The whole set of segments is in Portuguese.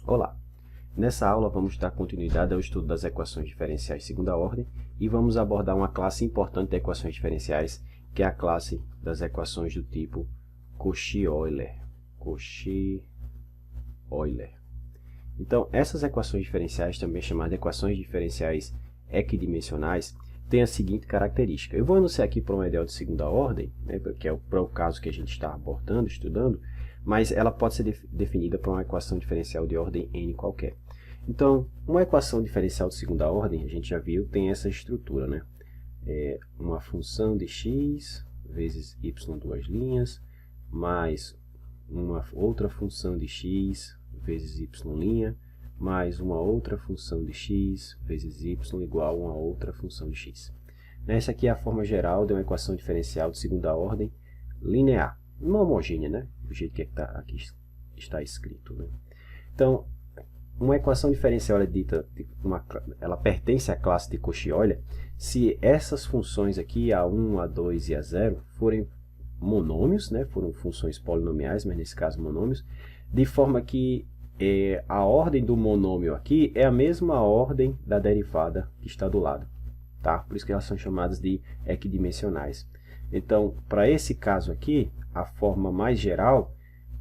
Olá! Nessa aula vamos dar continuidade ao estudo das equações diferenciais de segunda ordem e vamos abordar uma classe importante de equações diferenciais, que é a classe das equações do tipo Cauchy-Euler. Cauchy-Euler. Então, essas equações diferenciais, também chamadas de equações diferenciais equidimensionais, têm a seguinte característica. Eu vou anunciar aqui para um ideal de segunda ordem, né, que é para o caso que a gente está abordando, estudando, mas ela pode ser definida para uma equação diferencial de ordem n qualquer. Então, uma equação diferencial de segunda ordem, a gente já viu, tem essa estrutura, né? É uma função de x vezes y duas linhas, mais uma outra função de x vezes y', mais uma outra função de x vezes y igual a uma outra função de x. Essa aqui é a forma geral de uma equação diferencial de segunda ordem linear. Não homogênea, né? Do jeito que aqui está escrito, né? Então, uma equação diferencial é dita, ela pertence à classe de Cauchy-Euler se essas funções aqui, A1, A2 e A0, forem monômios, né? Foram funções polinomiais, mas nesse caso monômios, de forma que a ordem do monômio aqui é a mesma ordem da derivada que está do lado. Tá? Por isso que elas são chamadas de equidimensionais. Então, para esse caso aqui, a forma mais geral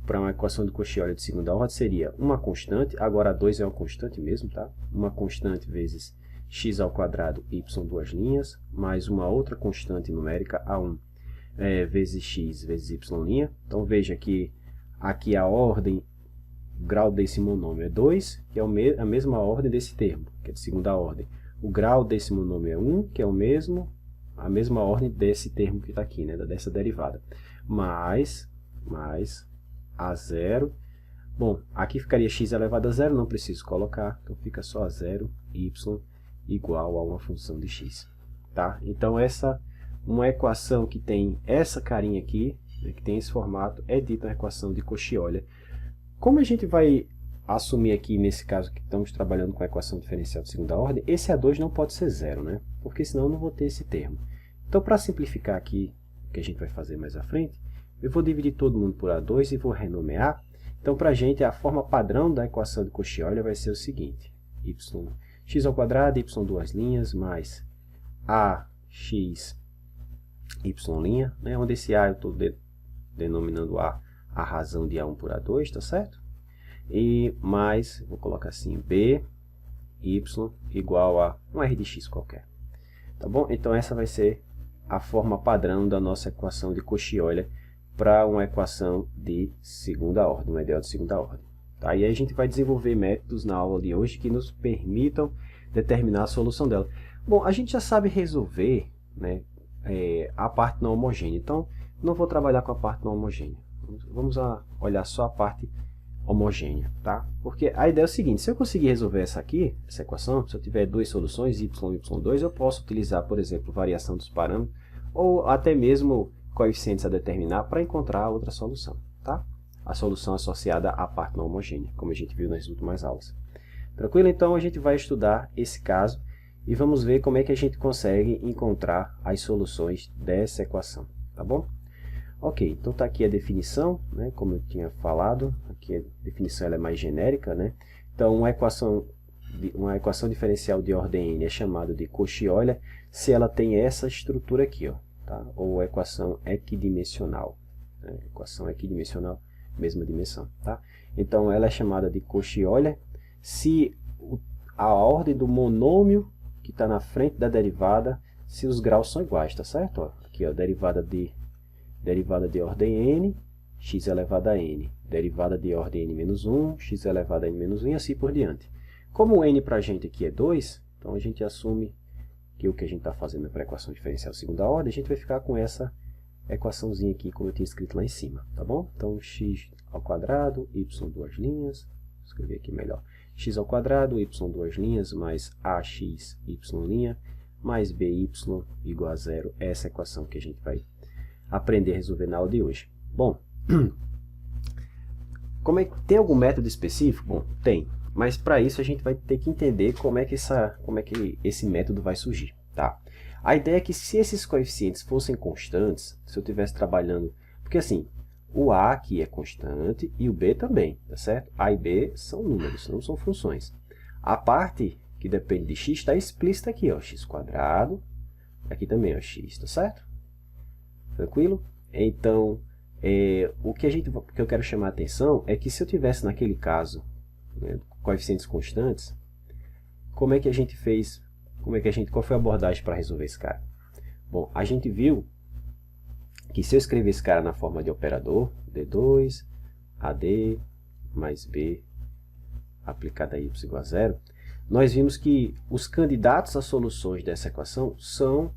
para uma equação de Cauchy-Euler de segunda ordem seria uma constante, agora a 2 é uma constante mesmo, tá? Uma constante vezes x ao quadrado y duas linhas, mais uma outra constante numérica, A1, vezes x vezes y'. Então, veja que aqui a ordem, o grau desse monômio é 2, que é a mesma ordem desse termo, que é de segunda ordem. O grau desse monômio é 1, que é a mesma ordem desse termo que está aqui, né, dessa derivada. Mais A0. Bom, aqui ficaria x elevado a 0, não preciso colocar, então fica só A0, y igual a uma função de x. Tá? Então, uma equação que tem essa carinha aqui, né, que tem esse formato, é dita uma equação de Cauchy-Euler. Como a gente vai assumir aqui, nesse caso que estamos trabalhando com a equação diferencial de segunda ordem, esse A2 não pode ser 0, né? Porque senão eu não vou ter esse termo. Então, para simplificar aqui, o que a gente vai fazer mais à frente, eu vou dividir todo mundo por A2 e vou renomear. Então, para a gente, a forma padrão da equação de Cauchy-Euler vai ser o seguinte: x ao quadrado, y duas linhas, mais ax y', né? Onde esse A eu estou denominando a razão de A1 por A2, tá certo? E mais, vou colocar assim, b, y igual a um r de x qualquer. Tá bom? Então, essa vai ser a forma padrão da nossa equação de Cauchy-Euler para uma equação de segunda ordem, um ideal de segunda ordem. Tá? E aí a gente vai desenvolver métodos na aula de hoje que nos permitam determinar a solução dela. Bom, a gente já sabe resolver, né, a parte não homogênea, então não vou trabalhar com a parte não homogênea. Vamos olhar só a parte homogênea, tá? Porque a ideia é o seguinte: se eu conseguir resolver essa equação, se eu tiver duas soluções, y e y2, eu posso utilizar, por exemplo, variação dos parâmetros, ou até mesmo coeficientes a determinar para encontrar outra solução, tá? A solução associada à parte não homogênea, como a gente viu nas últimas aulas. Tranquilo? Então, a gente vai estudar esse caso e vamos ver como é que a gente consegue encontrar as soluções dessa equação, tá bom? Ok, então está aqui a definição, né, como eu tinha falado, aqui a definição ela é mais genérica, né? Então, uma equação diferencial de ordem n é chamada de Cauchy-Euler se ela tem essa estrutura aqui, ó, tá? Ou equação equidimensional, né? Equação equidimensional, mesma dimensão, tá? Então, ela é chamada de Cauchy-Euler se a ordem do monômio que está na frente da derivada, se os graus são iguais, tá certo? Ó, aqui, ó, derivada de ordem n, x elevado a n. Derivada de ordem n menos 1, x elevado a n menos 1 e assim por diante. Como o n para a gente aqui é 2, então a gente assume que o que a gente está fazendo é para a equação diferencial de segunda ordem, a gente vai ficar com essa equaçãozinha aqui, como eu tinha escrito lá em cima, tá bom? Então, x ao quadrado, y duas linhas, vou escrever aqui melhor, x ao quadrado, y duas linhas, mais ax, y', mais by igual a 0, essa é a equação que a gente vai aprender a resolver na aula de hoje. Bom, tem algum método específico? Bom, tem, mas para isso a gente vai ter que entender como é que esse método vai surgir, tá? A ideia é que se esses coeficientes fossem constantes, se eu estivesse trabalhando, porque assim, O A aqui é constante e o B também, tá certo? A e B são números, não são funções. A parte que depende de x está explícita aqui, ó, x², aqui também, ó, x, tá certo? Tranquilo? Então, o que eu quero chamar a atenção é que se eu tivesse naquele caso, né, coeficientes constantes, como é que a gente fez, qual foi a abordagem para resolver esse cara? Bom, a gente viu que se eu escrever esse cara na forma de operador, D2, AD mais B aplicado a y igual a zero, nós vimos que os candidatos às soluções dessa equação são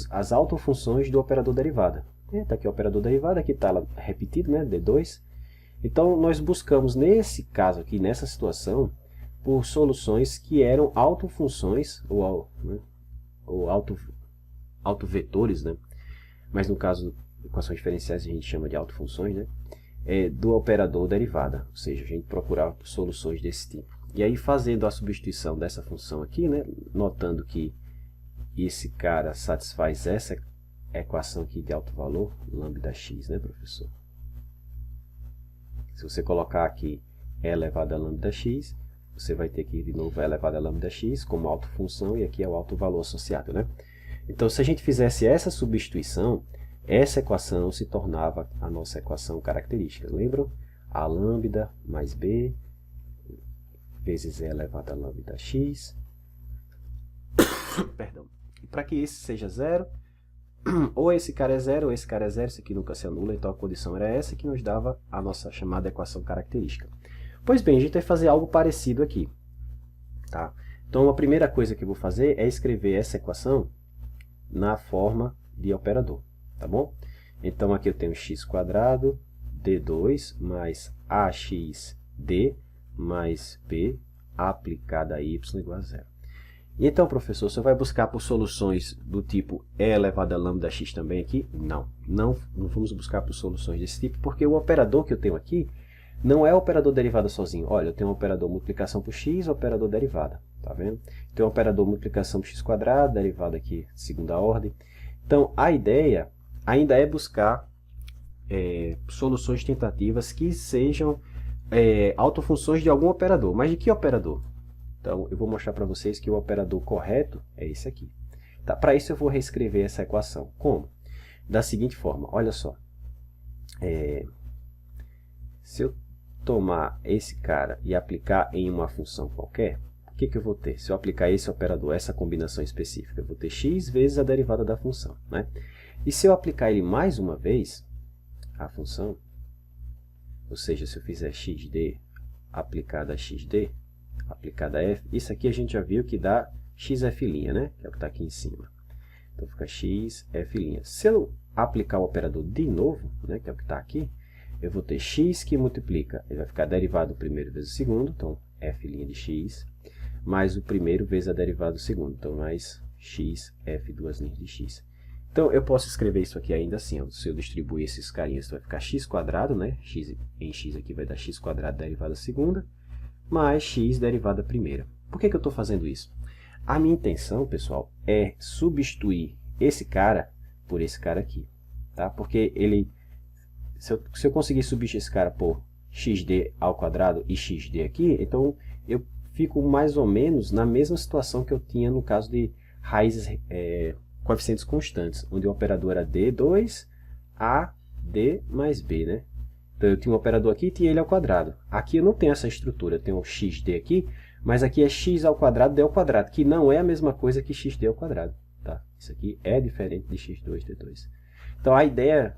as autofunções do operador derivada. Está aqui o operador derivada, aqui está repetido, né, D2. Então, nós buscamos, nesse caso aqui, nessa situação, por soluções que eram autofunções, ou autovetores, né? Mas no caso de equações diferenciais a gente chama de autofunções, né? Do operador derivada, ou seja, a gente procurava soluções desse tipo. E aí fazendo a substituição dessa função aqui, né? Notando que esse cara satisfaz essa equação aqui de alto valor, lambda x, né, professor? Se você colocar aqui e elevado a lambda x, você vai ter aqui de novo e elevado a lambda x como autofunção e aqui é o alto valor associado, né? Então, se a gente fizesse essa substituição, essa equação se tornava a nossa equação característica. Lembram? A lambda mais b vezes e elevado a lambda x. Perdão. E para que esse seja zero, ou esse cara é zero, ou esse cara é zero, isso aqui nunca se anula, então a condição era essa que nos dava a nossa chamada equação característica. Pois bem, a gente vai fazer algo parecido aqui. Tá? Então, a primeira coisa que eu vou fazer é escrever essa equação na forma de operador, tá bom? Então, aqui eu tenho x² d2 mais axd mais b aplicada a y igual a zero. E então, professor, você vai buscar por soluções do tipo e elevado a lambda x também aqui? Não vamos buscar por soluções desse tipo, porque o operador que eu tenho aqui não é o operador derivada sozinho. Olha, eu tenho um operador multiplicação por x, operador derivada. Tá vendo? Tem um operador multiplicação por x², derivada aqui de segunda ordem. Então, a ideia ainda é buscar soluções tentativas que sejam autofunções de algum operador. Mas de que operador? Então, eu vou mostrar para vocês que o operador correto é esse aqui. Tá? Para isso, eu vou reescrever essa equação. Como? Da seguinte forma, olha só. Se eu tomar esse cara e aplicar em uma função qualquer, o que eu vou ter? Se eu aplicar esse operador, essa combinação específica, eu vou ter x vezes a derivada da função, né? E se eu aplicar ele mais uma vez, a função, ou seja, se eu fizer xd aplicada a xd, aplicada a f, isso aqui a gente já viu que dá xf', né? Que é o que está aqui em cima. Então fica xf'. Se eu aplicar o operador de novo, né, que é o que está aqui, eu vou ter x que multiplica, ele vai ficar derivado do primeiro vezes o segundo, então f' de x, mais o primeiro vezes a derivada do segundo, então mais x, f, duas linhas de x. Então, eu posso escrever isso aqui ainda assim, ó. Se eu distribuir esses carinhas, vai ficar x², né? X em x aqui vai dar x² derivada segunda, mais x derivada primeira. Por que eu estou fazendo isso? A minha intenção, pessoal, é substituir esse cara por esse cara aqui, tá? Porque ele, se eu conseguir substituir esse cara por xd ao quadrado e xd aqui, então eu fico mais ou menos na mesma situação que eu tinha no caso de raízes coeficientes constantes, onde o operador era d2, a, d mais b, né? Então eu tinha um operador aqui e tinha ele ao quadrado. Aqui eu não tenho essa estrutura, eu tenho um xd aqui, mas aqui é x ao quadrado, d ao quadrado, que não é a mesma coisa que xd ao quadrado. Tá? Isso aqui é diferente de x2, d2. Então a ideia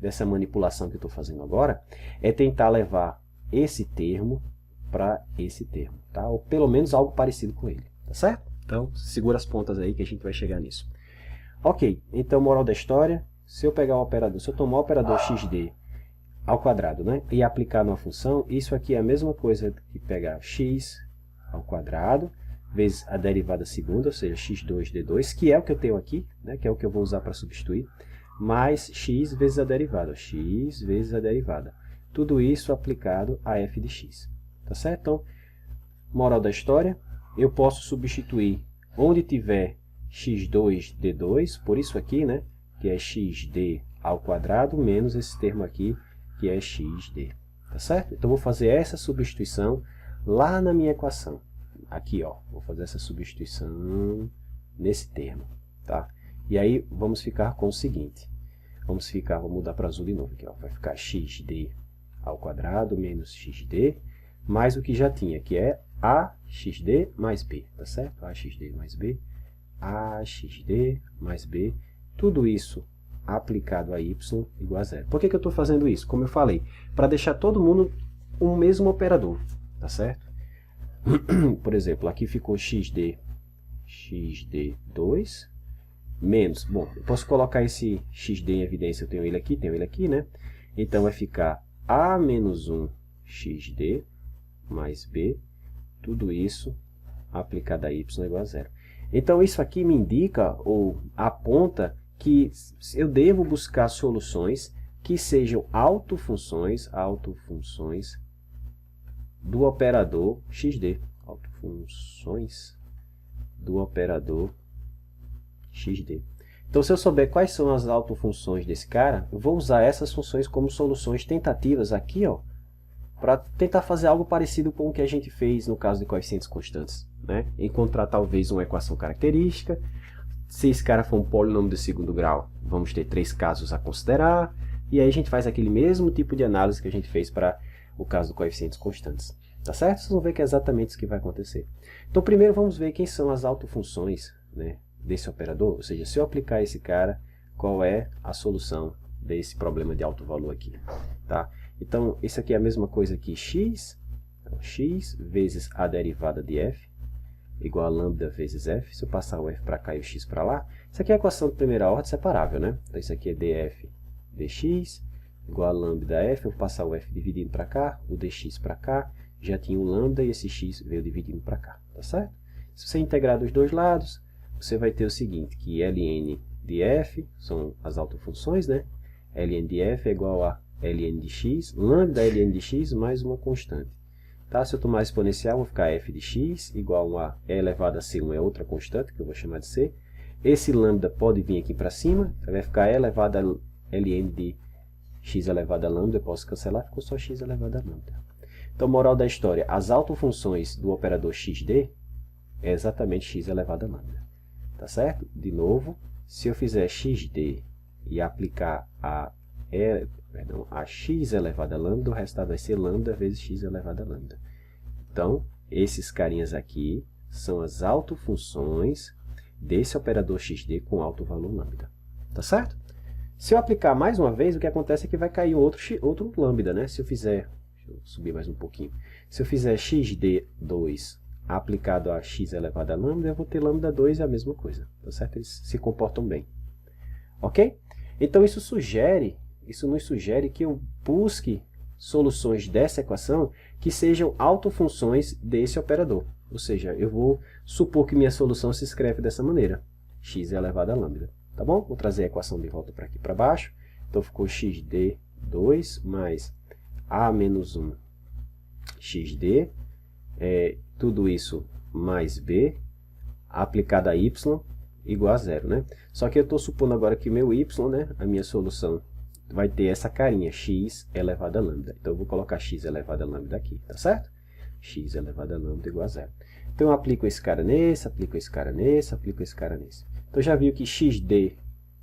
dessa manipulação que eu estou fazendo agora é tentar levar esse termo para esse termo, tá? Ou pelo menos algo parecido com ele, tá certo? Então, segura as pontas aí que a gente vai chegar nisso. Ok, então moral da história, se eu pegar o operador, se eu tomar o operador xd ao quadrado, né, e aplicar numa função, isso aqui é a mesma coisa que pegar x ao quadrado vezes a derivada segunda, ou seja, x2d2, que é o que eu tenho aqui, né, que é o que eu vou usar para substituir, mais x vezes a derivada, x vezes a derivada. Tudo isso aplicado a f de x. Tá certo? Então, moral da história, eu posso substituir onde tiver x2, d2, por isso aqui, né, que é xd ao quadrado menos esse termo aqui, que é xd. Tá certo? Então, vou fazer essa substituição lá na minha equação. Aqui, ó, vou fazer essa substituição nesse termo, tá? E aí, vamos ficar com o seguinte. Vou mudar para azul de novo aqui, ó. Vai ficar xd ao quadrado menos xd, mais o que já tinha, que é axd mais b, tá certo? Axd mais b, axd mais b, tudo isso aplicado a y igual a zero. Por que eu estou fazendo isso? Como eu falei, para deixar todo mundo o mesmo operador, tá certo? Por exemplo, aqui ficou xd2 menos, bom, eu posso colocar esse xd em evidência, eu tenho ele aqui, né? Então vai ficar a menos 1 xd mais b, tudo isso aplicado a y igual a zero. Então isso aqui me indica, ou aponta, que eu devo buscar soluções que sejam autofunções do operador xd. Autofunções do operador xd. Então, se eu souber quais são as autofunções desse cara, eu vou usar essas funções como soluções tentativas aqui, ó, para tentar fazer algo parecido com o que a gente fez no caso de coeficientes constantes, né? Encontrar talvez uma equação característica. Se esse cara for um polinômio de segundo grau, vamos ter 3 casos a considerar, e aí a gente faz aquele mesmo tipo de análise que a gente fez para o caso de coeficientes constantes. Tá certo? Vocês vão ver que é exatamente isso que vai acontecer. Então, primeiro vamos ver quem são as autofunções, né, desse operador, ou seja, se eu aplicar esse cara, qual é a solução desse problema de alto valor aqui. Tá? Então, isso aqui é a mesma coisa que x, então, x vezes a derivada de f, igual a lambda vezes f. Se eu passar o f para cá e o x para lá, isso aqui é a equação de primeira ordem separável, né? Então, isso aqui é df dx, igual a lambda f, eu vou passar o f dividindo para cá, o dx para cá, já tinha o lambda e esse x veio dividindo para cá, tá certo? Se você integrar dos dois lados, você vai ter o seguinte, que ln de f, são as autofunções, né? Ln de f é igual a ln de x, lambda ln de x mais uma constante. Tá? Se eu tomar exponencial, vou ficar f de x igual a e elevado a c1 é outra constante, que eu vou chamar de c. Esse lambda pode vir aqui para cima, vai ficar e elevado a ln de x elevado a lambda, eu posso cancelar, ficou só x elevado a lambda. Então, moral da história, as autofunções do operador xd é exatamente x elevado a lambda. Tá certo? De novo, se eu fizer xd e aplicar a x elevado a lambda, o resultado vai ser lambda vezes x elevado a lambda. Então, esses carinhas aqui são as autofunções desse operador xd com alto valor lambda. Tá certo? Se eu aplicar mais uma vez, o que acontece é que vai cair outro lambda, né? Se eu fizer, deixa eu subir mais um pouquinho. Se eu fizer xd2 aplicado a x elevado a lambda, eu vou ter lambda 2 é a mesma coisa. Tá certo? Eles se comportam bem. Ok? Então, isso nos sugere que eu busque soluções dessa equação que sejam autofunções desse operador. Ou seja, eu vou supor que minha solução se escreve dessa maneira. X elevado a lambda. Tá bom? Vou trazer a equação de volta para aqui para baixo. Então, ficou xd2 mais a menos 1 xd. Tudo isso mais b aplicado a y igual a zero, né? Só que eu estou supondo agora que meu y, né, a minha solução, vai ter essa carinha, x elevado a lambda. Então, eu vou colocar x elevado a lambda aqui, tá certo? X elevado a lambda igual a zero. Então, eu aplico esse cara nesse, aplico esse cara nesse, aplico esse cara nesse. Então, já viu que xd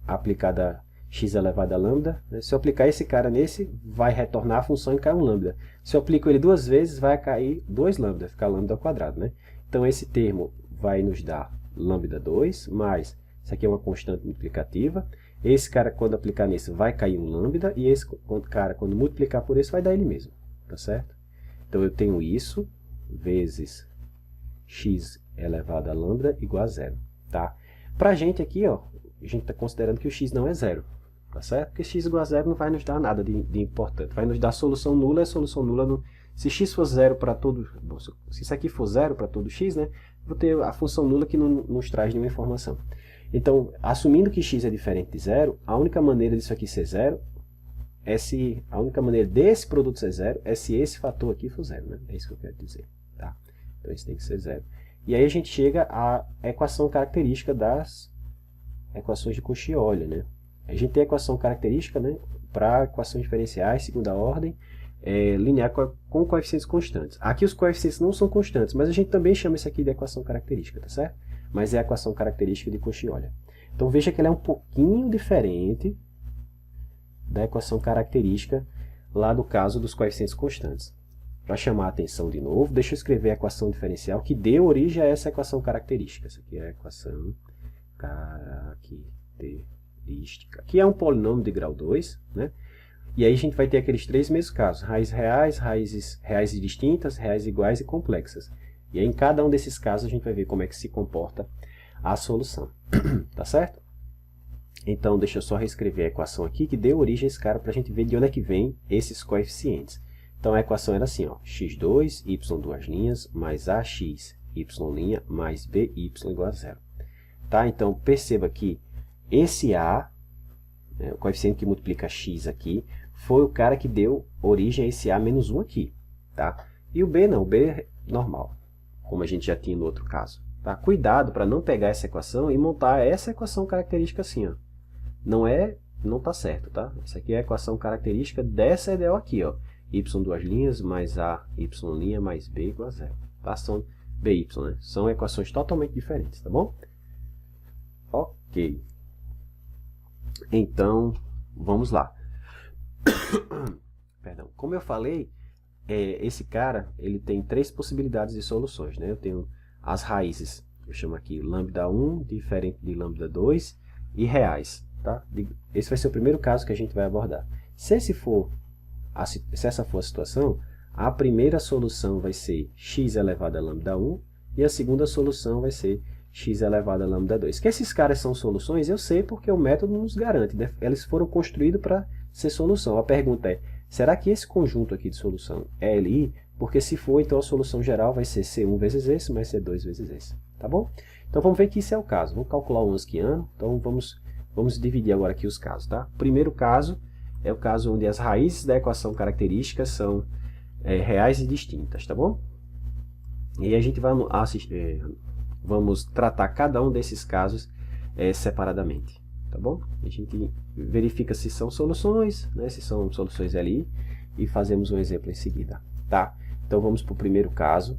aplicado a x elevado a lambda, né? Se eu aplicar esse cara nesse, vai retornar a função e cai um lambda. Se eu aplico ele duas vezes, vai cair 2 lambda, ficar lambda ao quadrado, né? Então, esse termo vai nos dar lambda 2, mais, isso aqui é uma constante multiplicativa. Esse cara, quando aplicar nesse, vai cair um lambda, e esse cara, quando multiplicar por esse, vai dar ele mesmo, tá certo? Então, eu tenho isso, vezes x elevado a lambda igual a zero, tá? Pra gente aqui, ó, a gente está considerando que o x não é zero, tá certo? Porque x igual a zero não vai nos dar nada de importante. Vai nos dar solução nula, solução nula no... Se x for zero para todo... Bom, se isso aqui for zero para todo x, né? Vou ter a função nula que não nos traz nenhuma informação. Então, assumindo que x é diferente de zero, a única maneira disso aqui ser zero é se... A única maneira desse produto ser zero é se esse fator aqui for zero, né? É isso que eu quero dizer, tá? Então, isso tem que ser zero. E aí a gente chega à equação característica das equações de Cauchy-Euler, né? A gente tem a equação característica, né, para equações diferenciais, segunda ordem, linear com coeficientes constantes. Aqui os coeficientes não são constantes, mas a gente também chama isso aqui de equação característica, tá certo? Mas é a equação característica de Cauchy-Euler. Então veja que ela é um pouquinho diferente da equação característica lá do caso dos coeficientes constantes. Para chamar a atenção de novo, deixa eu escrever a equação diferencial que deu origem a essa equação característica. Essa aqui é a equação característica, que é um polinômio de grau 2, né? E aí a gente vai ter aqueles três mesmos casos, raízes reais, raízes distintas, reais iguais e complexas. E aí em cada um desses casos a gente vai ver como é que se comporta a solução. Tá certo? Então deixa eu só reescrever a equação aqui que deu origem a esse cara para a gente ver de onde é que vem esses coeficientes. Então a equação era assim, ó, x2, y duas linhas, mais ax, y' mais by igual a zero. Tá? Então perceba que esse a, o coeficiente que multiplica x aqui, foi o cara que deu origem a esse a menos 1 aqui. Tá? E o b não, o b é normal, como a gente já tinha no outro caso. Tá? Cuidado para não pegar essa equação e montar essa equação característica assim. Ó. Não está certo. Tá? Essa aqui é a equação característica dessa EDO aqui. Ó. Y duas linhas mais a y' mais b igual a zero. Tá? São by, né? São equações totalmente diferentes. Tá bom? Ok. Então, vamos lá. Perdão. Como eu falei, esse cara ele tem três possibilidades de soluções. Né? Eu tenho as raízes, eu chamo aqui lambda 1, diferente de lambda 2, e reais. Tá? Esse vai ser o primeiro caso que a gente vai abordar. Se essa for a situação, a primeira solução vai ser x elevado a lambda 1, e a segunda solução vai ser x elevado a lambda 2. Que esses caras são soluções, eu sei porque o método nos garante. Né? Eles foram construídos para ser solução. A pergunta é, será que esse conjunto aqui de solução é LI? Porque se for, então a solução geral vai ser C1 vezes esse, mais C2 vezes esse. Tá bom? Então vamos ver que isso é o caso. Vamos calcular o Onskiano. Então vamos dividir agora aqui os casos. Tá? O primeiro caso é o caso onde as raízes da equação característica são reais e distintas. Tá bom? E a gente vai vamos tratar cada um desses casos separadamente, tá bom? A gente verifica se são soluções, né, se são soluções LI, e fazemos um exemplo em seguida, tá? Então vamos para o primeiro caso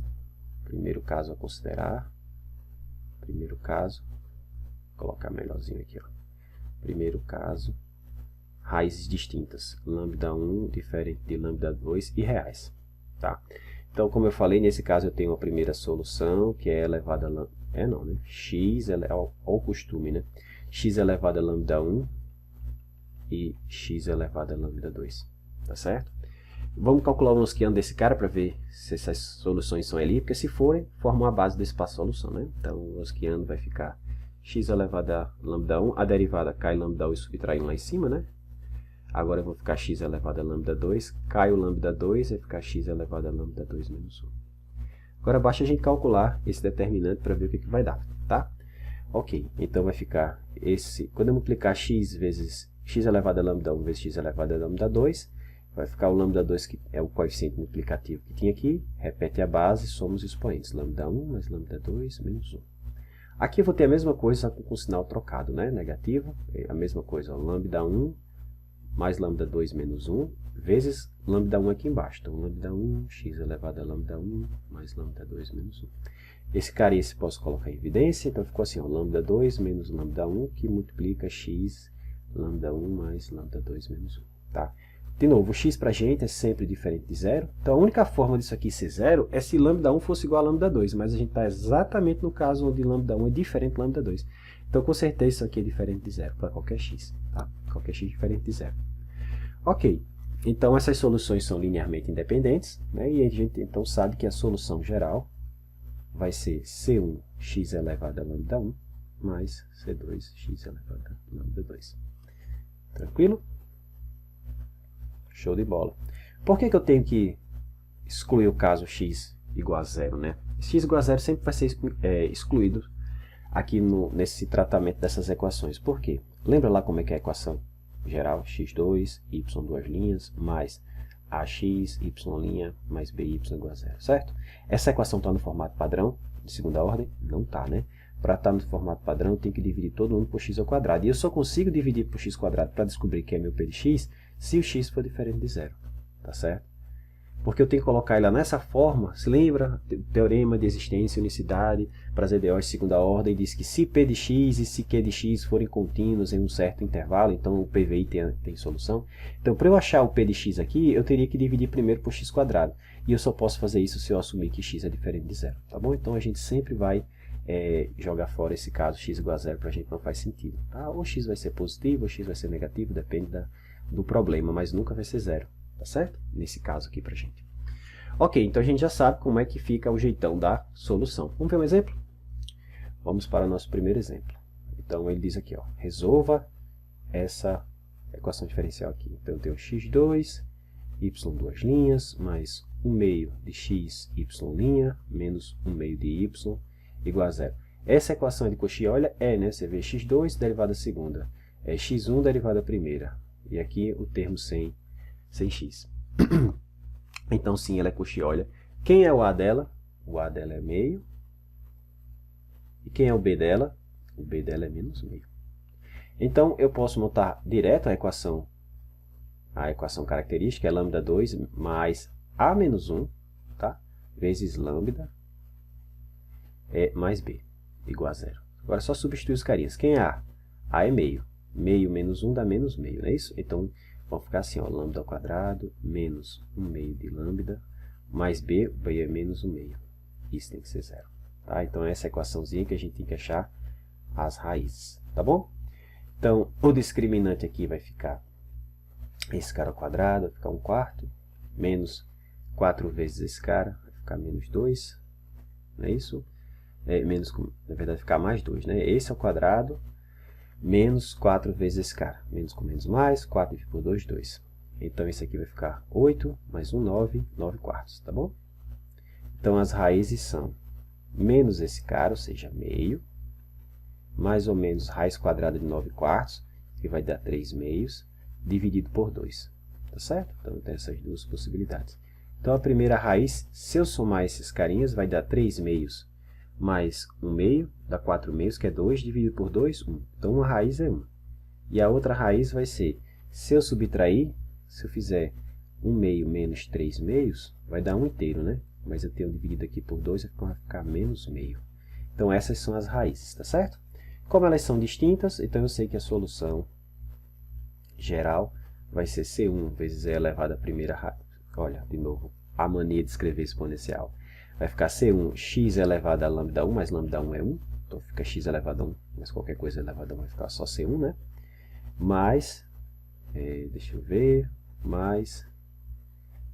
a considerar, vou colocar melhorzinho aqui, ó. Primeiro caso, raízes distintas, lambda 1 diferente de lambda 2 e reais, tá? Então, como eu falei, nesse caso eu tenho a primeira solução, que é elevada a x ao costume, né? X elevado a lambda 1 e x elevado a lambda 2, tá certo? Vamos calcular o Onskiano desse cara para ver se essas soluções são ali, porque se forem, formam a base desse espaço-solução, né? Então, o Onskiano vai ficar x elevado a lambda 1, a derivada cai lambda 1 e subtrai 1 lá em cima, né? Agora eu vou ficar x elevado a lambda 2, cai o lambda 2, vai ficar x elevado a lambda 2 menos 1. Agora basta a gente calcular esse determinante para ver o que vai dar, tá? Ok, então vai ficar esse, quando eu multiplicar x vezes x elevado a lambda 1 vezes x elevado a lambda 2, vai ficar o lambda 2, que é o coeficiente multiplicativo que tinha aqui, repete a base, soma os expoentes, lambda 1 mais lambda 2 menos 1. Aqui eu vou ter a mesma coisa com o sinal trocado, né? Negativo, a mesma coisa, ó, lambda 1 mais lambda 2 menos 1, vezes lambda 1 aqui embaixo. Então, lambda 1, x elevado a lambda 1, mais lambda 2 menos 1. Esse cara e esse posso colocar em evidência, então ficou assim, ó, lambda 2 menos lambda 1, que multiplica x lambda 1 mais lambda 2 menos 1. Tá? De novo, o x para a gente é sempre diferente de zero. Então, a única forma disso aqui ser zero é se lambda 1 fosse igual a lambda 2, mas a gente está exatamente no caso onde lambda 1 é diferente de lambda 2. Então, com certeza, isso aqui é diferente de zero para qualquer x. Tá? Qualquer x diferente de zero. Ok, então essas soluções são linearmente independentes, né? E a gente então sabe que a solução geral vai ser C1 x elevado a lambda 1 mais C2 x elevado a lambda 2. Tranquilo? Show de bola. Por que eu tenho que excluir o caso x igual a zero, né? X igual a zero sempre vai ser excluído aqui nesse tratamento dessas equações. Por quê? Lembra lá como é que é a equação geral? x2, y duas linhas, mais ax, y' mais by igual a zero, certo? Essa equação está no formato padrão, de segunda ordem? Não está, né? para estar no formato padrão, eu tenho que dividir todo mundo por x ao quadrado. E eu só consigo dividir por x quadrado para descobrir que é meu p de x, se o x for diferente de zero. Tá certo? Porque eu tenho que colocar ele nessa forma. Se lembra? Teorema de existência e unicidade para as EDOs de segunda ordem diz que se p de x e se q de x forem contínuos em um certo intervalo, então o PVI tem solução. Então, para eu achar o p de x aqui, eu teria que dividir primeiro por x quadrado. E eu só posso fazer isso se eu assumir que x é diferente de zero. Tá bom? Então, a gente sempre vai jogar fora esse caso x igual a zero, para a gente não faz sentido. Tá? Ou x vai ser positivo, ou x vai ser negativo, depende do problema, mas nunca vai ser zero. Tá certo? Nesse caso aqui pra gente. Ok, então a gente já sabe como é que fica o jeitão da solução. Vamos ver um exemplo? Vamos para o nosso primeiro exemplo. Então ele diz aqui, ó, resolva essa equação diferencial aqui. Então eu tenho x2, y duas linhas, mais 1 meio de x, y' menos 1 meio de y igual a zero. Essa equação é de Cauchy-Euler? Né? Você vê x2 derivada da segunda, x1 derivada da primeira. E aqui o termo sem x. Então, sim, ela é Cauchy-Euler. Quem é o A dela? O A dela é meio. E quem é o B dela? O B dela é menos meio. Então, eu posso montar direto a equação característica, é lambda 2 mais A menos 1, tá? Vezes lambda mais B, igual a zero. Agora, é só substituir os carinhas. Quem é A? A é meio. Meio menos 1 dá menos meio, não é isso? Então, vamos ficar assim, ó, lambda ao quadrado menos 1 meio de lambda mais b, b é menos 1 meio. Isso tem que ser zero. Tá? Então, essa equaçãozinha que a gente tem que achar as raízes. Tá bom? Então, o discriminante aqui vai ficar esse cara ao quadrado, vai ficar 1/4, menos 4 vezes esse cara, vai ficar menos 2, não é isso? Na verdade, vai ficar mais 2, né? Esse ao quadrado, menos 4 vezes esse cara. Menos com menos mais, 4 dividido por 2, 2. Então, isso aqui vai ficar 8, mais 1, 9, 9/4, tá bom? Então, as raízes são menos esse cara, ou seja, meio, mais ou menos raiz quadrada de 9/4, que vai dar 3 meios, dividido por 2. Tá certo? Então, tem essas duas possibilidades. Então, a primeira raiz, se eu somar esses carinhas, vai dar 3 meios mais 1 meio, dá 4 meios, que é 2, dividido por 2, 1. Então, uma raiz é 1. E a outra raiz vai ser, se eu subtrair, se eu fizer 1 meio menos 3 meios, vai dar 1 inteiro, né? Mas eu tenho dividido aqui por 2, vai ficar menos meio. Então, essas são as raízes, tá certo? Como elas são distintas, então eu sei que a solução geral vai ser C1 vezes E elevado à primeira raiz. Olha, de novo, a mania de escrever exponencial. Vai ficar C1, x elevado a lambda 1, mas lambda 1 é 1. Então, fica x elevado a 1, mas qualquer coisa elevada a 1 vai ficar só C1, né? Mais, deixa eu ver, mais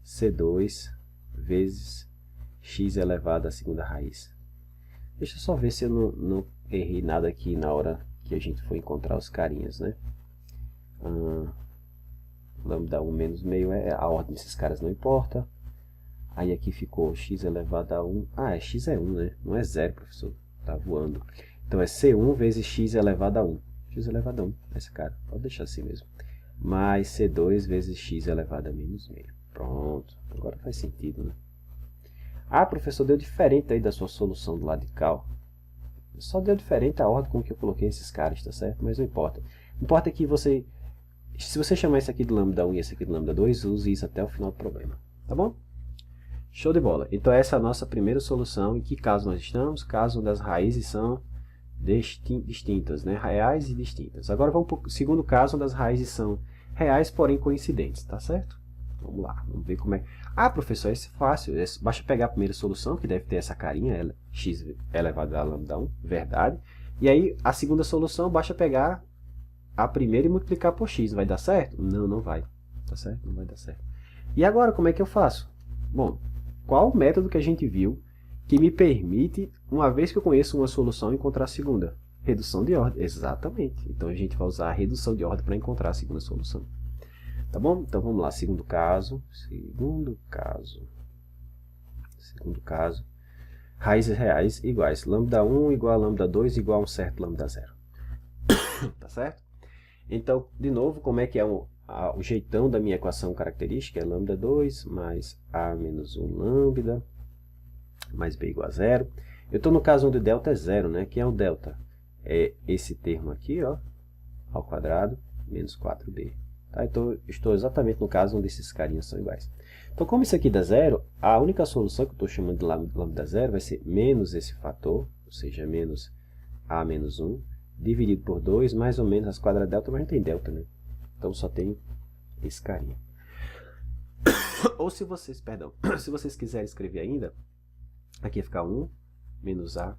C2 vezes x elevado à segunda raiz. Deixa eu só ver se eu não errei nada aqui na hora que a gente for encontrar os carinhas, né? Lambda 1 menos meio, a ordem desses caras não importa. Aí aqui ficou x elevado a 1. X é 1, né? Não é 0, professor. Tá voando. Então, é C1 vezes x elevado a 1. X elevado a 1, esse cara. Pode deixar assim mesmo. Mais C2 vezes x elevado a menos meio. Pronto. Agora faz sentido, né? Professor, deu diferente aí da sua solução do lado de cá. Só deu diferente a ordem com que eu coloquei esses caras, tá certo? Mas não importa. O importa é que você... Se você chamar esse aqui de lambda 1 e esse aqui de lambda 2, use isso até o final do problema. Tá bom? Show de bola. Então, essa é a nossa primeira solução. Em que caso nós estamos? Caso das raízes são distintas, né? Reais e distintas. Agora, vamos para o segundo caso, onde as raízes são reais, porém coincidentes. Tá certo? Vamos lá. Vamos ver como é. Professor, esse é fácil. Basta pegar a primeira solução, que deve ter essa carinha, x elevado a lambda 1. Verdade. E aí, a segunda solução, basta pegar a primeira e multiplicar por x. Vai dar certo? Não, não vai. Tá certo? Não vai dar certo. E agora, como é que eu faço? Bom, qual o método que a gente viu que me permite, uma vez que eu conheço uma solução, encontrar a segunda? Redução de ordem. Exatamente. Então, a gente vai usar a redução de ordem para encontrar a segunda solução. Tá bom? Então, vamos lá. Segundo caso. Raízes reais iguais. Lambda 1 igual a lambda 2 igual a um certo lambda 0. Tá certo? Então, de novo, como é que é o jeitão da minha equação característica? É lambda 2 mais a menos 1 lambda mais b igual a 0. Eu estou no caso onde delta é zero, né? Quem é o delta? É esse termo aqui, ó, ao quadrado, menos 4b. Tá? Então, estou exatamente no caso onde esses carinhas são iguais. Então, como isso aqui dá zero, a única solução que eu estou chamando de lambda zero vai ser menos esse fator, ou seja, menos a menos 1, dividido por 2, mais ou menos as quadradas delta, mas não tem delta, né? Então, só tem esse carinha. Ou se vocês, perdão, se vocês quiserem escrever ainda, aqui vai ficar 1 menos a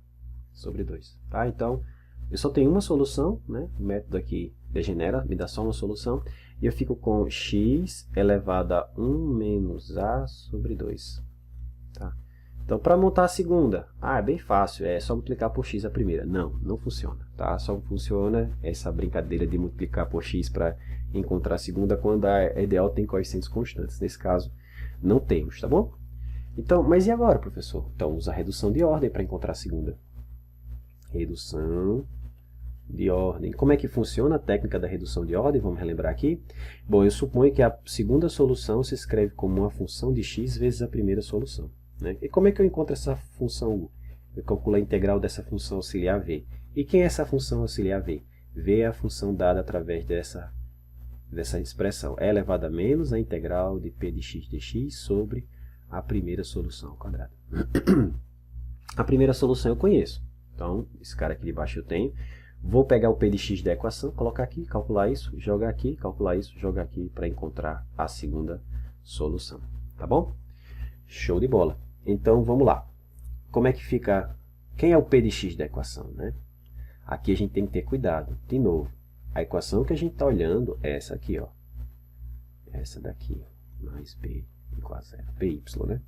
sobre 2. Tá? Então, eu só tenho uma solução, né? O método aqui degenera, me dá só uma solução. E eu fico com x elevado a 1 menos a sobre 2. Tá? Então, para montar a segunda, é bem fácil, é só multiplicar por x a primeira. Não, não funciona. Tá? Só funciona essa brincadeira de multiplicar por x para encontrar a segunda quando a ideal tem coeficientes constantes. Nesse caso, não temos, tá bom? Então, mas e agora, professor? Então, usa a redução de ordem para encontrar a segunda. Redução de ordem. Como é que funciona a técnica da redução de ordem? Vamos relembrar aqui. Bom, eu suponho que a segunda solução se escreve como uma função de x vezes a primeira solução. Né? E como é que eu encontro essa função u? Eu calculo a integral dessa função auxiliar v. E quem é essa função auxiliar v? V é a função dada através dessa expressão. É elevado a menos a integral de p de x dx sobre a primeira solução ao quadrado. A primeira solução eu conheço. Então, esse cara aqui de baixo eu tenho. Vou pegar o p de x da equação, colocar aqui, calcular isso, jogar aqui, calcular isso, jogar aqui para encontrar a segunda solução. Tá bom? Show de bola. Então, vamos lá. Como é que fica... Quem é o p de x da equação, né? Aqui a gente tem que ter cuidado. De novo, a equação que a gente está olhando é essa aqui, ó. Essa daqui, mais b igual a zero. Py, né?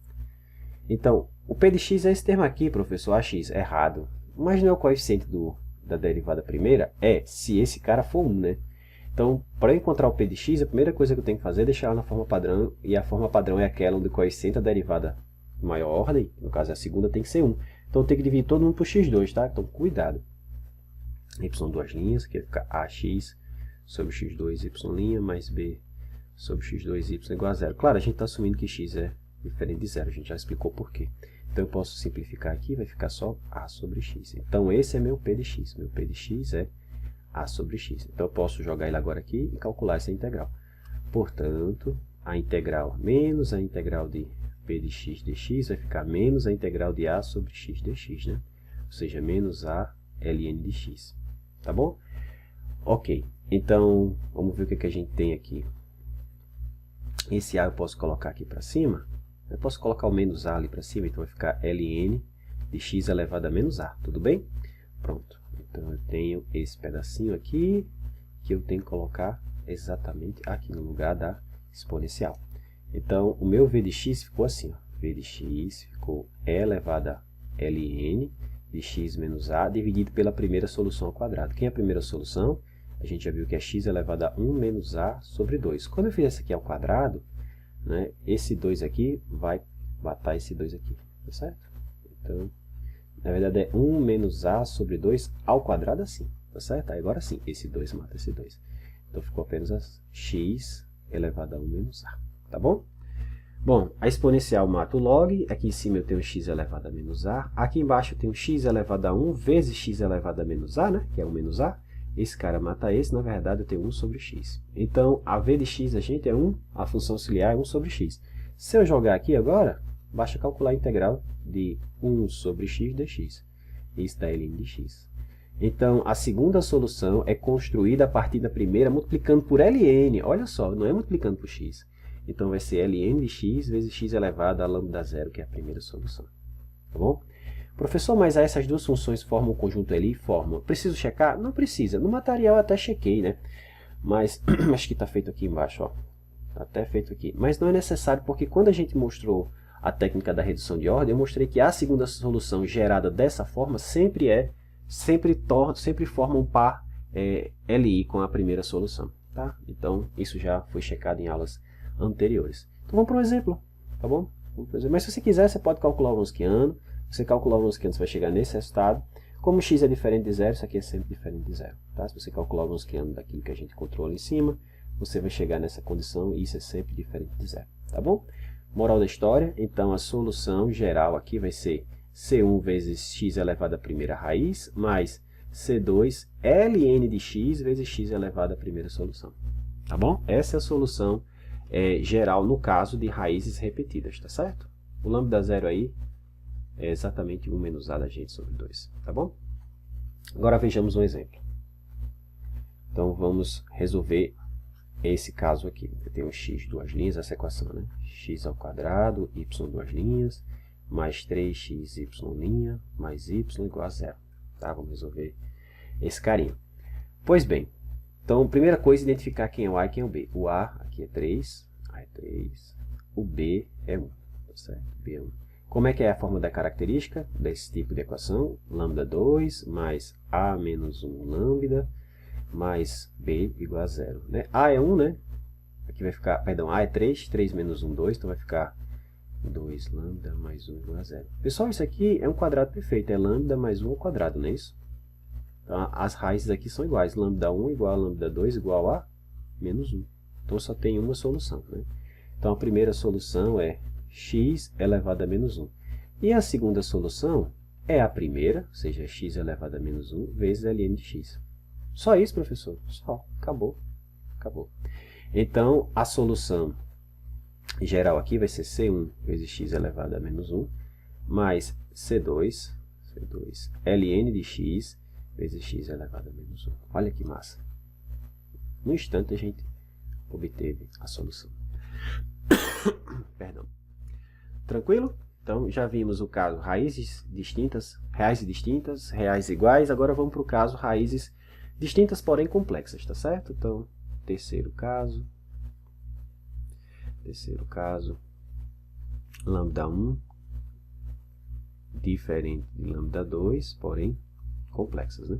Então, o p de x é esse termo aqui, professor. Ax, errado. Mas não é o coeficiente da derivada primeira? É, se esse cara for 1, né? Então, para encontrar o p de x, a primeira coisa que eu tenho que fazer é deixar ela na forma padrão. E a forma padrão é aquela onde o coeficiente da derivada maior ordem, no caso a segunda, tem que ser 1. Então, eu tenho que dividir todo mundo por x2, tá? Então, cuidado. Y duas linhas, que vai ficar ax sobre x2, y' mais b sobre x2, y igual a zero. Claro, a gente está assumindo que x é diferente de zero, a gente já explicou por quê. Então, eu posso simplificar aqui, vai ficar só a sobre x. Então, esse é meu p de x. Meu p de x é a sobre x. Então, eu posso jogar ele agora aqui e calcular essa integral. Portanto, a integral menos a integral de p de x dx vai ficar menos a integral de a sobre x dx, né? Ou seja, menos a ln de x. Tá bom? Ok. Então, vamos ver o que a gente tem aqui. Esse a eu posso colocar aqui para cima. Eu posso colocar o menos a ali para cima, então vai ficar ln de x elevado a menos a. Tudo bem? Pronto. Então, eu tenho esse pedacinho aqui, que eu tenho que colocar exatamente aqui no lugar da exponencial. Então, o meu v de x ficou assim, ó. V de x ficou e elevado a ln de x menos a dividido pela primeira solução ao quadrado. Quem é a primeira solução? A gente já viu que é x elevado a 1 menos a sobre 2. Quando eu fizer isso aqui ao quadrado, né, esse 2 aqui vai matar esse 2 aqui, tá certo? Então, na verdade é 1 menos a sobre 2 ao quadrado assim, tá certo? Aí, agora sim, esse 2 mata esse 2. Então, ficou apenas x elevado a 1 menos a, tá bom? Bom, a exponencial mata o log, aqui em cima eu tenho x elevado a menos a, aqui embaixo eu tenho x elevado a 1 vezes x elevado a menos a, né, que é 1 menos a, esse cara mata esse, na verdade eu tenho 1 sobre x. Então, a v de x, a gente é 1, a função auxiliar é 1 sobre x. Se eu jogar aqui agora, basta calcular a integral de 1 sobre x dx. Isso dá ln de x. Então, a segunda solução é construída a partir da primeira multiplicando por ln. Olha só, não é multiplicando por x. Então, vai ser ln de x vezes x elevado a lambda zero, que é a primeira solução. Tá bom? Professor, mas essas duas funções formam o conjunto ali? Formam. Preciso checar? Não precisa. No material eu até chequei, né? Mas, acho que está feito aqui embaixo, ó. Está até feito aqui. Mas não é necessário, porque quando a gente mostrou a técnica da redução de ordem, eu mostrei que a segunda solução gerada dessa forma sempre forma um par LI com a primeira solução. Tá? Então, isso já foi checado em aulas anteriores. Então, vamos para um exemplo, tá bom? Mas se você quiser, você pode calcular o Wronskiano. Você calcular o Wronskiano, você vai chegar nesse resultado. Como x é diferente de zero, isso aqui é sempre diferente de zero. Tá? Se você calcular o Wronskiano daquilo que a gente controla em cima, você vai chegar nessa condição e isso é sempre diferente de zero. Tá bom? Moral da história, então a solução geral aqui vai ser C1 vezes x elevado à primeira raiz, mais C2 ln de x vezes x elevado à primeira solução. Tá bom? Essa é a solução geral no caso de raízes repetidas, tá certo? O lambda zero aí é exatamente 1 menos a da gente sobre 2, tá bom? Agora vejamos um exemplo. Então vamos resolver esse caso aqui. Eu tenho x duas linhas, essa equação, né? X ao quadrado, y duas linhas, mais 3xy' mais y igual a zero. Tá? Vamos resolver esse carinha. Pois bem, então primeira coisa, identificar quem é o A e quem é o B. O A aqui é 3, A é 3, o B é 1, tá certo? B é 1. Como é que é a forma da característica desse tipo de equação? Lambda 2 mais A menos 1 lambda mais B igual a zero. Né? A é 1, né? Aqui vai ficar, perdão, A é 3, 3 menos 1, 2, então vai ficar 2 lambda mais 1 igual a zero. Pessoal, isso aqui é um quadrado perfeito, é lambda mais 1 ao quadrado, não é isso? Então, as raízes aqui são iguais, lambda 1 igual a lambda 2 igual a menos 1. Então, só tem uma solução, né? Então, a primeira solução é x elevado a menos 1. E a segunda solução é a primeira, ou seja, x elevado a menos 1 vezes ln de x. Só isso, professor? Só. Acabou. Acabou. Então, a solução geral aqui vai ser C1 vezes x elevado a menos 1, mais C2 ln de x vezes x elevado a menos 1. Olha que massa. No instante, a gente obteve a solução. Perdão. Tranquilo? Então, já vimos o caso raízes distintas, reais e distintas, reais iguais. Agora vamos para o caso raízes distintas, porém complexas, tá certo? Então, terceiro caso, lambda 1, diferente de lambda 2, porém complexas, né?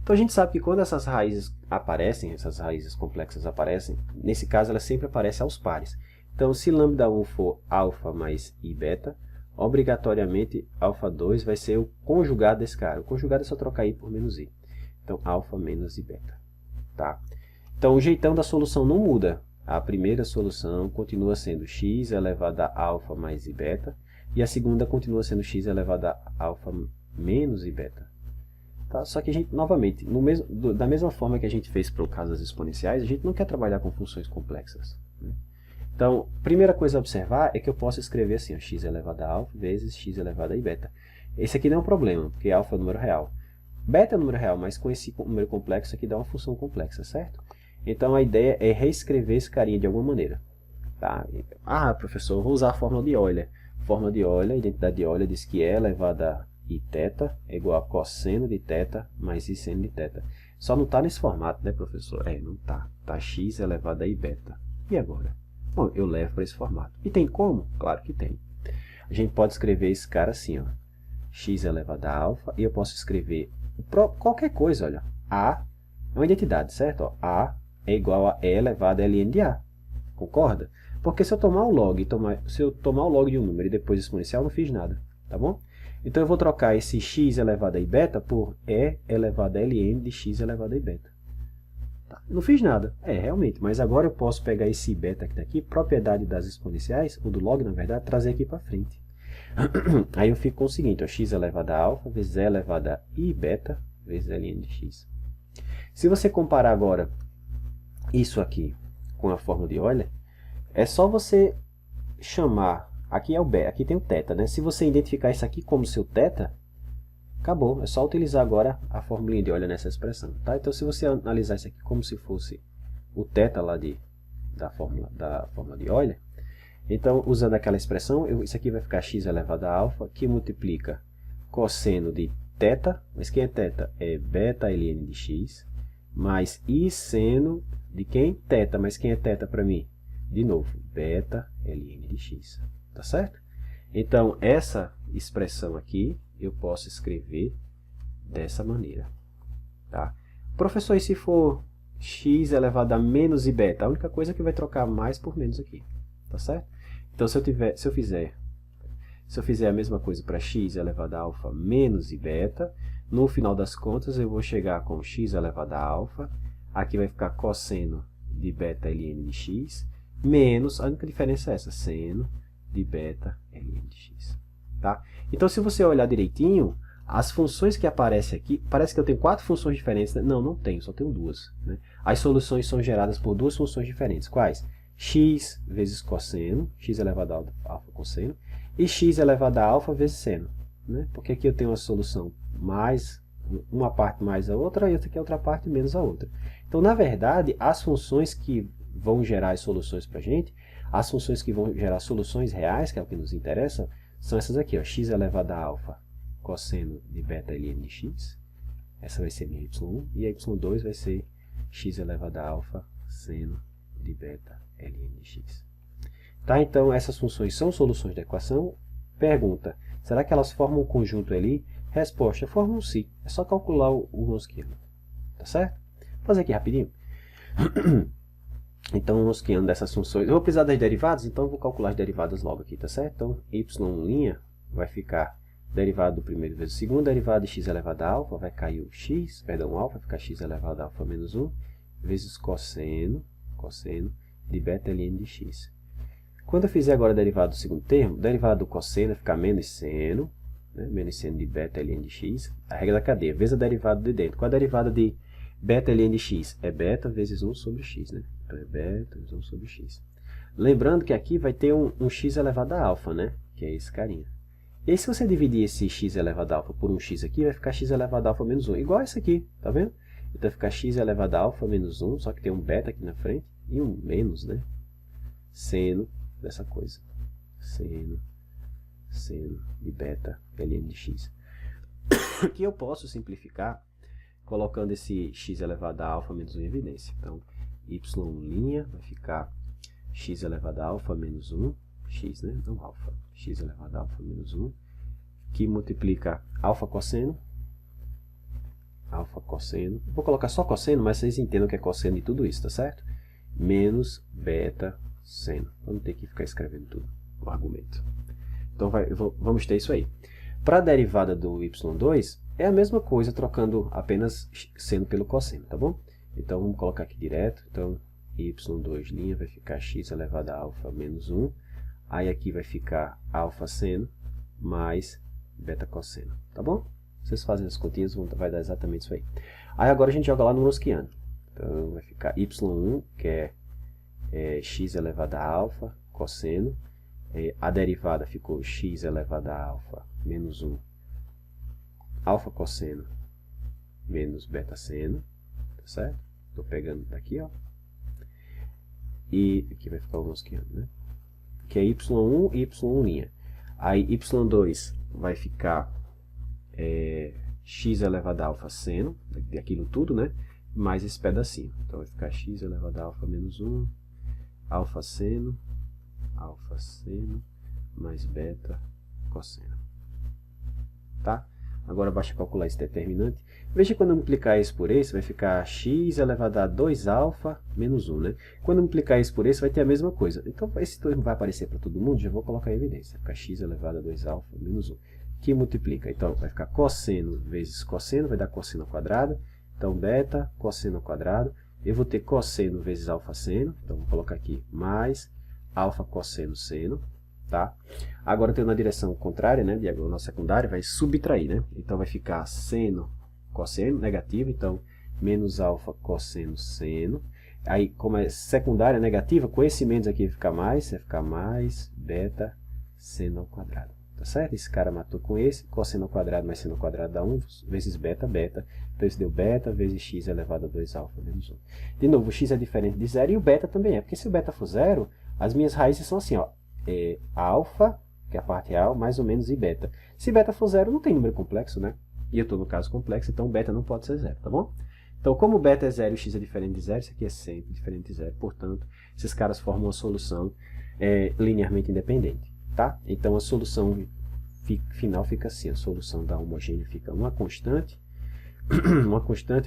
Então, a gente sabe que quando essas raízes aparecem, essas raízes complexas aparecem, nesse caso, elas sempre aparecem aos pares. Então, se lambda 1 for alfa mais i beta, obrigatoriamente alfa 2 vai ser o conjugado desse cara. O conjugado é só trocar i por menos i. Então, alfa menos i beta. Tá? Então, o jeitão da solução não muda. A primeira solução continua sendo x elevado a alfa mais i beta, e a segunda continua sendo x elevado a alfa menos i beta. Tá? Só que a gente, novamente, da mesma forma que a gente fez para o caso das exponenciais, a gente não quer trabalhar com funções complexas, né? Então, primeira coisa a observar é que eu posso escrever assim, ó, x elevado a alfa vezes x elevado a i beta. Esse aqui não é um problema, porque alfa é um número real. Beta é um número real, mas com esse número complexo aqui dá uma função complexa, certo? Então, a ideia é reescrever esse carinha de alguma maneira. Tá? Ah, professor, eu vou usar a fórmula de Euler. Fórmula de Euler, a identidade de Euler diz que E elevado a i θ é igual a cosseno de θ mais i seno de θ. Só não está nesse formato, né, professor? Não está. Está x elevado a i beta. E agora? Bom, eu levo para esse formato. E tem como? Claro que tem. A gente pode escrever esse cara assim, ó, x elevado a alfa, e eu posso escrever qualquer coisa, olha. A é uma identidade, certo? Ó, A é igual a E elevado a ln de A. Concorda? Porque se eu tomar o log de um número e depois exponencial, eu não fiz nada, tá bom? Então eu vou trocar esse x elevado a i beta por E elevado a ln de x elevado a i beta. Tá. Não fiz nada. Realmente, mas agora eu posso pegar esse beta que está aqui, propriedade das exponenciais, ou do log, na verdade, trazer aqui para frente. Aí eu fico com o seguinte, ó, x elevado a alfa vezes E elevado a i beta vezes ln de x. Se você comparar agora isso aqui com a fórmula de Euler, é só você chamar, aqui é o B, aqui tem o θ, né? Se você identificar isso aqui como seu θ, acabou, é só utilizar agora a fórmula de Euler nessa expressão, tá? Então, se você analisar isso aqui como se fosse o θ lá da fórmula de Euler, então, usando aquela expressão, isso aqui vai ficar x elevado a alfa, que multiplica cosseno de θ, mas quem é θ? É beta ln de x, mais i seno de quem? θ, mas quem é θ para mim? De novo, beta ln de x, tá certo? Então, essa expressão aqui, eu posso escrever dessa maneira, tá? Professor, e se for x elevado a menos i beta? A única coisa é que vai trocar mais por menos aqui, tá certo? Então, se eu fizer a mesma coisa para x elevado a alfa menos i beta, no final das contas eu vou chegar com x elevado a alfa, aqui vai ficar cosseno de beta ln de x, menos, a única diferença é essa, seno de beta ln de x. Tá? Então, se você olhar direitinho, as funções que aparecem aqui, parece que eu tenho 4 funções diferentes, né? Não, não tenho, só tenho 2. Né? As soluções são geradas por 2 funções diferentes. Quais? X vezes cosseno, x elevado a alfa cosseno, e x elevado a alfa vezes seno. Né? Porque aqui eu tenho uma solução mais, uma parte mais a outra, e outra aqui é outra parte menos a outra. Então, na verdade, as funções que vão gerar as soluções para a gente, as funções que vão gerar soluções reais, que é o que nos interessa, são essas aqui, ó, x elevado a alfa cosseno de beta ln de x. Essa vai ser minha y1, e a y2 vai ser x elevado a alfa seno de beta ln de x. Tá? Então, essas funções são soluções da equação. Pergunta, será que elas formam um conjunto ali? Resposta, formam sim. É só calcular o Wronskiano. Tá certo? Vou fazer aqui rapidinho. Então, o Wronskiano dessas funções... Eu vou precisar das derivadas, então eu vou calcular as derivadas logo aqui, tá certo? Então, y' vai ficar derivado do primeiro vezes o segundo, derivado de x elevado a alfa, vai cair o x, perdão, alfa, vai ficar x elevado a alfa menos 1, vezes cosseno de beta ln de x. Quando eu fizer agora a derivada do segundo termo, derivado do cosseno vai ficar menos seno, né, menos seno de beta ln de x, a regra da cadeia, vezes a derivada de dentro. Qual a derivada de beta ln de x? É beta vezes 1 sobre x, né? Então é beta vezes 1 sobre x. Lembrando que aqui vai ter um x elevado a alfa, né? Que é esse carinha. E aí, se você dividir esse x elevado a alfa por um x aqui, vai ficar x elevado a alfa menos 1. Igual esse aqui, tá vendo? Então vai ficar x elevado a alfa menos 1, só que tem um beta aqui na frente, e um menos, né? Seno dessa coisa. Seno de beta ln de x. Que eu posso simplificar colocando esse x elevado a alfa menos 1 em evidência. Então, y' vai ficar x elevado a alfa menos 1, x, né? Não alfa, x elevado a alfa menos 1, que multiplica alfa cosseno. Vou colocar só cosseno, mas vocês entendam que é cosseno de tudo isso, tá certo? Menos beta seno. Vamos ter que ficar escrevendo tudo, o argumento. Então, vamos ter isso aí. Para a derivada do y2, é a mesma coisa, trocando apenas seno pelo cosseno, tá bom? Então, vamos colocar aqui direto. Então, y2' vai ficar x elevado a alfa menos 1. Aí aqui vai ficar alfa seno mais beta cosseno, tá bom? Vocês fazem as continhas, vai dar exatamente isso aí. Aí agora a gente joga lá no Wronskiano. Então, vai ficar y1, que é x elevado a alfa cosseno. A derivada ficou x elevado a alfa menos 1 alfa cosseno menos beta seno, tá certo? Estou pegando daqui, ó. E aqui vai ficar o Wronskiano, né? Que é y1 e y'. Aí y2 vai ficar x elevado a alfa seno, daquilo tudo, né? Mais esse pedacinho. Então vai ficar x elevado a alfa menos 1 alfa seno mais beta cosseno. Tá? Agora basta calcular esse determinante. Veja que quando eu multiplicar esse por esse, vai ficar x elevado a 2 alfa menos 1, né? Quando eu multiplicar esse por esse, vai ter a mesma coisa. Então, esse termo vai aparecer para todo mundo, já vou colocar em evidência. Vai ficar x elevado a 2 alfa menos 1, que multiplica. Então, vai ficar cosseno vezes cosseno, vai dar cosseno ao quadrado. Então, beta cosseno ao quadrado. Eu vou ter cosseno vezes alfa seno, então vou colocar aqui mais alfa cosseno seno, tá? Agora eu tenho na direção contrária, né, diagonal secundária, vai subtrair, né? Então vai ficar seno cosseno, negativo, então menos alfa cosseno seno. Aí, como é secundária negativa, com esse menos aqui vai ficar mais beta seno ao quadrado. Tá certo? Esse cara matou com esse, cosseno ao quadrado mais seno ao quadrado dá 1 vezes beta, beta. Então isso deu beta vezes x elevado a 2 alfa menos 1. De novo, o x é diferente de zero e o beta também é. Porque se o beta for zero, as minhas raízes são assim, ó. Alfa, que é a parte real, mais ou menos, e beta. Se beta for zero, não tem número complexo, né? E eu estou no caso complexo, então beta não pode ser zero, tá bom? Então, como beta é zero e x é diferente de zero, isso aqui é sempre diferente de zero. Portanto, esses caras formam uma solução linearmente independente. Tá? Então a solução final fica assim, a solução da homogênea fica uma constante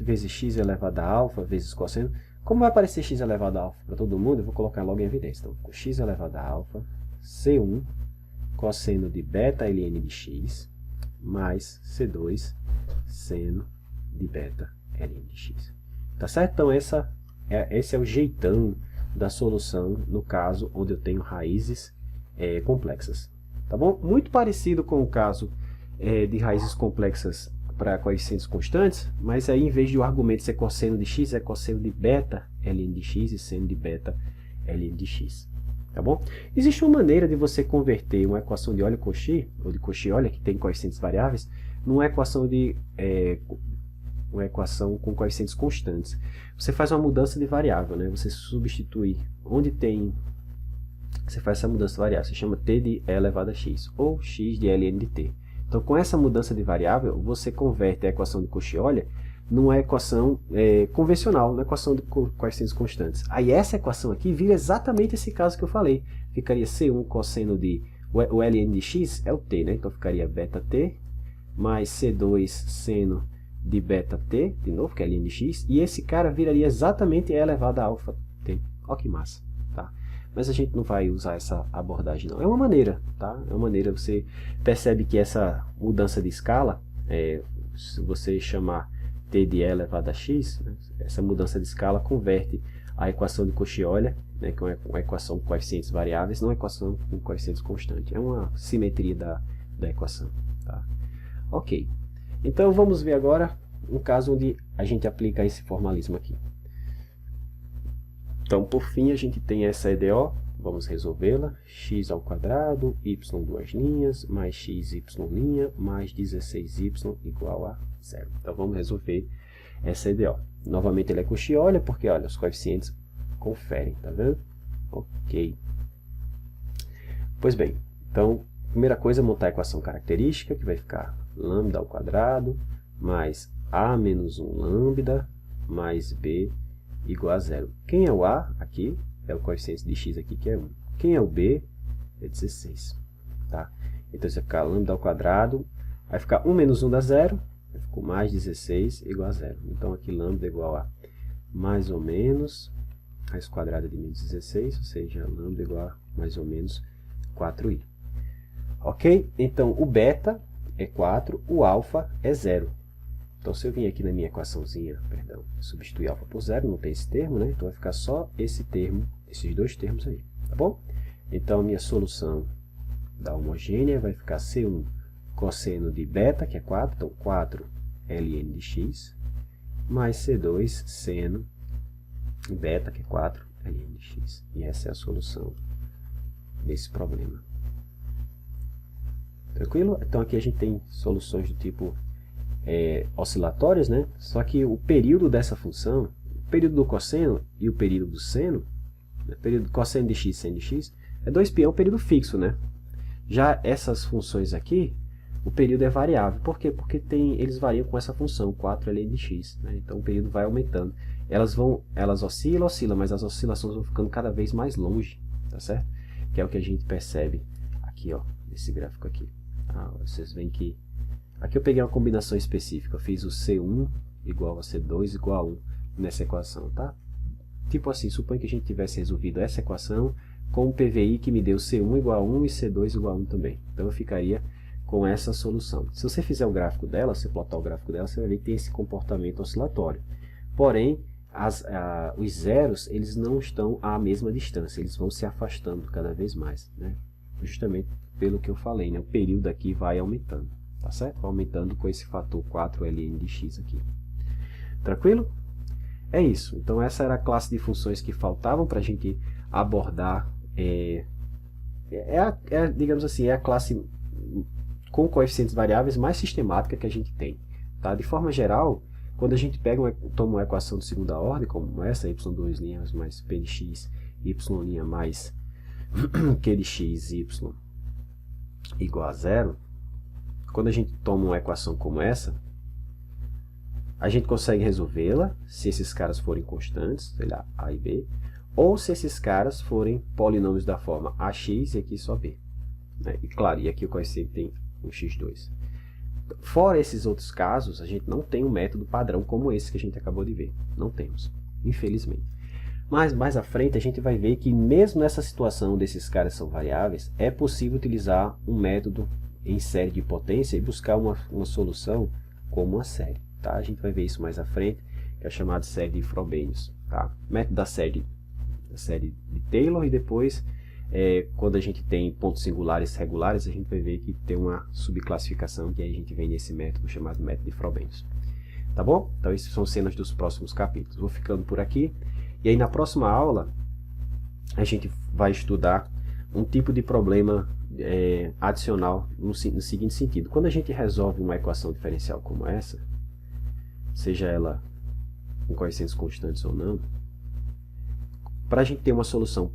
vezes x elevado a alfa vezes cosseno. Como vai aparecer x elevado a alfa para todo mundo, eu vou colocar logo em evidência. Então, x elevado a alfa, C1, cosseno de beta ln de x, mais C2, seno de beta ln de x. Tá certo? Então esse é o jeitão da solução no caso onde eu tenho raízes complexas. tá bom? Muito parecido com o caso de raízes complexas para coeficientes constantes, mas aí em vez de o argumento ser cosseno de x, é cosseno de beta ln de x e seno de beta ln de x. Tá bom? Existe uma maneira de você converter uma equação de Euler-Cauchy, ou de Cauchy-Euler, que tem coeficientes variáveis, numa equação uma equação com coeficientes constantes. Você faz uma mudança de variável, né? Você substitui onde tem... Você faz essa mudança de variável, você chama t de e elevado a x, ou x de ln de t. Então, com essa mudança de variável, você converte a equação de Cauchy-Euler numa equação convencional, na equação de coeficientes constantes. Aí essa equação aqui vira exatamente esse caso que eu falei. Ficaria C1 cosseno de... O ln de x é o t, né? Então ficaria beta t mais C2 seno de beta t, de novo, que é ln de x. E esse cara viraria exatamente e elevado a alfa t. Olha que massa, tá? Mas a gente não vai usar essa abordagem não. É uma maneira, tá? É uma maneira, você percebe que essa mudança de escala, se você chamar t de e elevado a x, né, essa mudança de escala converte a equação de Cauchy-Euler, né, que é uma equação com coeficientes variáveis, numa equação com coeficientes constantes. É uma simetria da equação. Tá? Ok. Então vamos ver agora um caso onde a gente aplica esse formalismo aqui. Então, por fim, a gente tem essa EDO, vamos resolvê-la, x ao quadrado, y duas linhas, mais xy' mais 16y igual a 0. Então, vamos resolver essa EDO. Novamente, ele é Cauchy-Euler, porque, olha, os coeficientes conferem, tá vendo? Ok. Pois bem, então, primeira coisa é montar a equação característica, que vai ficar lambda ao quadrado, mais a menos 1 lambda, mais b igual a 0. Quem é o a aqui? É o coeficiente de x aqui, que é 1. Quem é o b? É 16. Tá? Então, isso vai ficar lambda ao quadrado, vai ficar 1 menos 1 dá 0, ficou mais 16 igual a 0. Então, aqui lambda igual a mais ou menos raiz quadrada de menos 16, ou seja, lambda igual a mais ou menos 4i. Ok? Então, o beta é 4, o alfa é 0. Então, se eu vim aqui na minha equaçãozinha, perdão, substituir alfa por 0, não tem esse termo, né? Então, vai ficar só esse termo, esses dois termos aí, tá bom? Então, a minha solução da homogênea vai ficar C1 cosseno de beta, que é 4, então 4 ln de x, mais C2 seno de beta, que é 4 ln de x. E essa é a solução desse problema. Tranquilo? Então, aqui a gente tem soluções do tipo oscilatórias, né? Só que o período dessa função, o período do cosseno e o período do seno, né? O período cosseno de x, seno de x, é 2π, é um período fixo, né? Já essas funções aqui, o período é variável. Por quê? Porque eles variam com essa função, 4 ln de x, né? Então o período vai aumentando. Elas oscilam, mas as oscilações vão ficando cada vez mais longe, tá certo? Que é o que a gente percebe aqui, ó, nesse gráfico aqui. Vocês veem que aqui eu peguei uma combinação específica, eu fiz o C1 igual a C2 igual a 1 nessa equação, tá? Tipo assim, suponha que a gente tivesse resolvido essa equação com um PVI que me deu C1 igual a 1 e C2 igual a 1 também. Então eu ficaria com essa solução. Se você fizer o gráfico dela, se plotar o gráfico dela, você vai ver que tem esse comportamento oscilatório. Porém, os zeros, eles não estão à mesma distância, eles vão se afastando cada vez mais, né? Justamente pelo que eu falei, né? O período aqui vai aumentando. Tá certo? Aumentando com esse fator 4 ln de x aqui. Tranquilo? É isso. Então, essa era a classe de funções que faltavam para a gente abordar. Digamos assim, é a classe com coeficientes variáveis mais sistemática que a gente tem. Tá? De forma geral, quando a gente toma uma equação de segunda ordem, como essa, y2' mais p de x, y' mais q de x, y igual a 0, quando a gente toma uma equação como essa, a gente consegue resolvê-la se esses caras forem constantes, sei lá, a e b, ou se esses caras forem polinômios da forma ax e aqui só b. Né? E claro, e aqui o coeficiente tem um x2. Fora esses outros casos, a gente não tem um método padrão como esse que a gente acabou de ver. Não temos, infelizmente. Mas mais à frente a gente vai ver que mesmo nessa situação desses caras são variáveis, é possível utilizar um método em série de potência e buscar uma solução como uma série. Tá? A gente vai ver isso mais à frente, que é chamado série de Frobenius. Tá? Método da série de Taylor e depois quando a gente tem pontos singulares regulares, a gente vai ver que tem uma subclassificação que aí a gente vem nesse método chamado método de Frobenius. Tá bom? Então esses são cenas dos próximos capítulos. Vou ficando por aqui. E aí na próxima aula a gente vai estudar um tipo de problema adicional no seguinte sentido. Quando a gente resolve uma equação diferencial como essa, seja ela com coeficientes constantes ou não, para a gente ter uma solução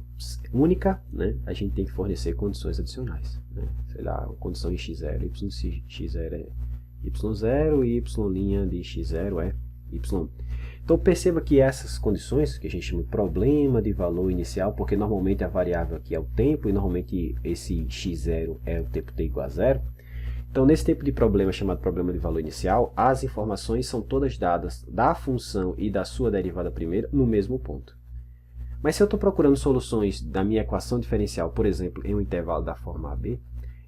única, né, a gente tem que fornecer condições adicionais. Né? Sei lá, a condição em x0, y de x0 é y0 e y' de x0 é y1. Então perceba que essas condições, que a gente chama de problema de valor inicial, porque normalmente a variável aqui é o tempo, e normalmente esse x0 é o tempo t igual a zero. Então nesse tipo de problema chamado problema de valor inicial, as informações são todas dadas da função e da sua derivada primeira no mesmo ponto. Mas se eu estou procurando soluções da minha equação diferencial, por exemplo, em um intervalo da forma AB,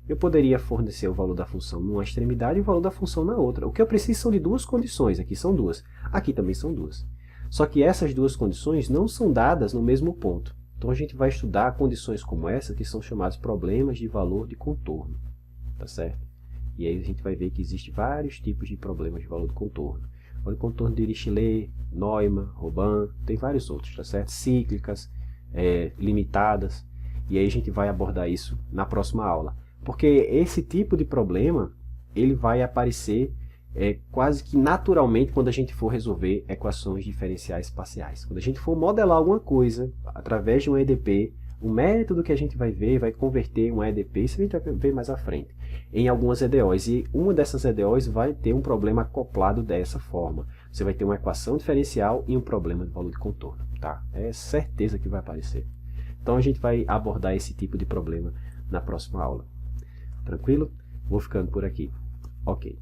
eu poderia fornecer o valor da função numa extremidade e o valor da função na outra. O que eu preciso são de duas condições, aqui são duas, aqui também são duas. Só que essas duas condições não são dadas no mesmo ponto. Então a gente vai estudar condições como essa, que são chamados problemas de valor de contorno. Tá certo? E aí a gente vai ver que existem vários tipos de problemas de valor de contorno. Valor de contorno de Dirichlet, Neumann, Robin, tem vários outros, tá certo? Cíclicas, limitadas. E aí a gente vai abordar isso na próxima aula. Porque esse tipo de problema, ele vai aparecer quase que naturalmente quando a gente for resolver equações diferenciais parciais. Quando a gente for modelar alguma coisa através de um EDP, o método que a gente vai ver vai converter um EDP, isso a gente vai ver mais à frente, em algumas EDOs. E uma dessas EDOs vai ter um problema acoplado dessa forma. Você vai ter uma equação diferencial e um problema de valor de contorno. Tá? É certeza que vai aparecer. Então a gente vai abordar esse tipo de problema na próxima aula. Tranquilo? Vou ficando por aqui. Ok.